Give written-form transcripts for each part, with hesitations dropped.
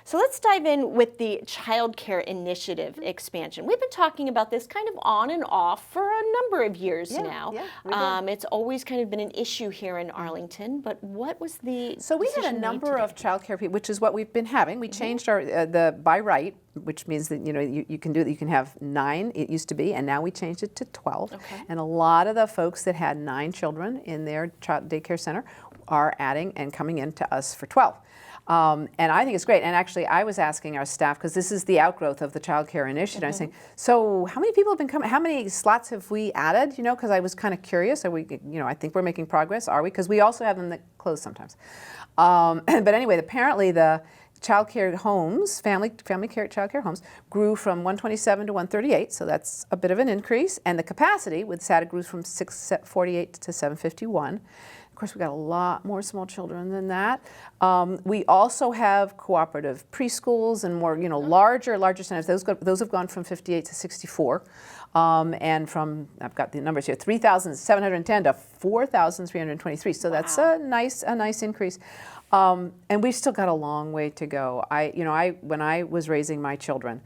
So let's dive in with the childcare initiative expansion. We've been talking about this kind of on and off for a number of years now. It's always kind of been an issue here in Arlington, but what was the So we had a number of childcare people, which is what we've been having. We changed our the by right, which means that you can do that. You can have 9. It used to be, and now we changed it to 12. Okay. And a lot of the folks that had 9 children in their child daycare center are adding and coming in to us for 12. And I think it's great. And actually, I was asking our staff, because this is the outgrowth of the Child Care Initiative, I was saying, so how many people have been coming? How many slots have we added? You know, because I was kind of curious. Are we, I think we're making progress. Are we? Because we also have them that close sometimes. But anyway, apparently the child care homes, family care child care homes, grew from 127 to 138, so that's a bit of an increase. And the capacity with SATA grew from 648 to 751. Of course, we got a lot more small children than that. We also have cooperative preschools and more, larger centers. Those have gone from 58 to 64, and from, I've got the numbers here, 3,710 to 4,323. So that's a nice increase. And we've still got a long way to go. When I was raising my children,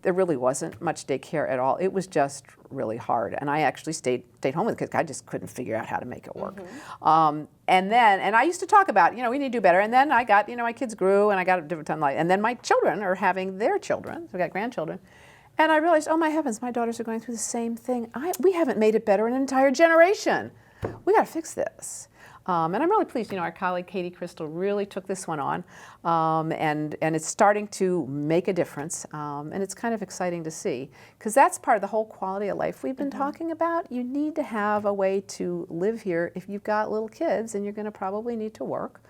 there really wasn't much daycare at all. It was just really hard, and I actually stayed home with the kids. I just couldn't figure out how to make it work. And I used to talk about, we need to do better. And then I got, my kids grew, and I got a different time of life. And then my children are having their children. So we got grandchildren, and I realized, oh my heavens, my daughters are going through the same thing. We haven't made it better in an entire generation. We got to fix this. And I'm really pleased, our colleague Katie Crystal really took this one on, and it's starting to make a difference, and it's kind of exciting to see, because that's part of the whole quality of life we've been talking about. You need to have a way to live here if you've got little kids, and you're going to probably need to work.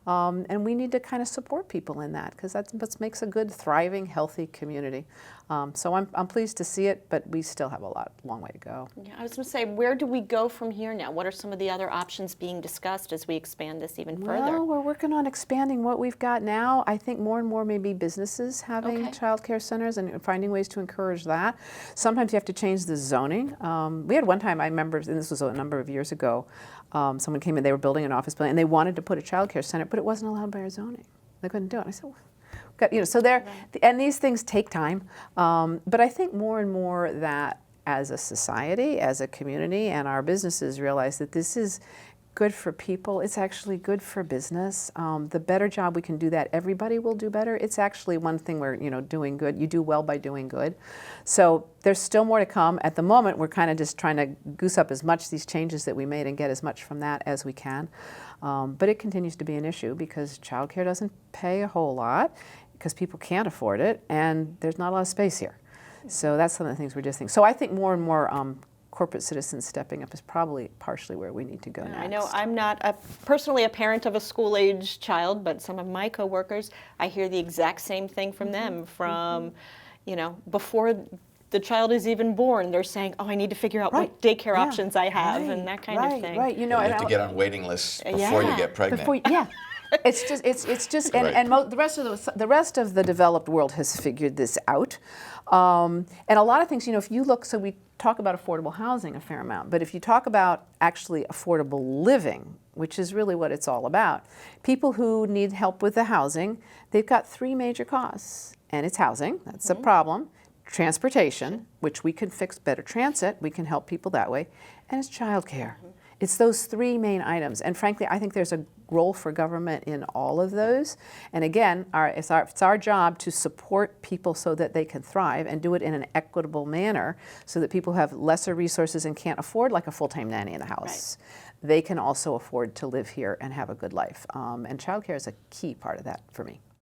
And we need to kind of support people in that, because that's what makes a good, thriving, healthy community. So I'm pleased to see it, but we still have a long way to go. Yeah, I was going to say, where do we go from here now? What are some of the other options being discussed as we expand this even further? Well, we're working on expanding what we've got now. I think more and more maybe businesses having child care centers and finding ways to encourage that. Sometimes you have to change the zoning. We had one time, I remember, and this was a number of years ago, someone came in, they were building an office building, and they wanted to put a child care center, but it wasn't allowed by our zoning. They couldn't do it. I said, well, so there, and these things take time. But I think more and more that as a society, as a community, and our businesses realize that this is good for people. It's actually good for business. The better job we can do that, everybody will do better. It's actually one thing where, doing good, you do well by doing good. So there's still more to come. At the moment, we're kind of just trying to goose up as much these changes that we made and get as much from that as we can. But it continues to be an issue because childcare doesn't pay a whole lot, because people can't afford it, and there's not a lot of space here. So that's some of the things we're just thinking. So I think more and more corporate citizens stepping up is probably partially where we need to go next. I know I'm not personally a parent of a school-age child, but some of my coworkers, I hear the exact same thing from them. From, before the child is even born, they're saying, "Oh, I need to figure out what daycare options I have," and that kind of thing. Right. You have to get on waiting lists before you get pregnant. It's just, and the rest of the developed world has figured this out, and a lot of things. If you look, so we talk about affordable housing a fair amount, but if you talk about actually affordable living, which is really what it's all about, people who need help with the housing, they've got 3 major costs, and it's housing. That's a problem. Transportation, which we can fix better transit. We can help people that way, and it's childcare. It's those 3 main items, and frankly, I think there's a role for government in all of those. And again, it's our job to support people so that they can thrive and do it in an equitable manner, so that people who have lesser resources and can't afford like a full-time nanny in the house, they can also afford to live here and have a good life. And childcare is a key part of that for me.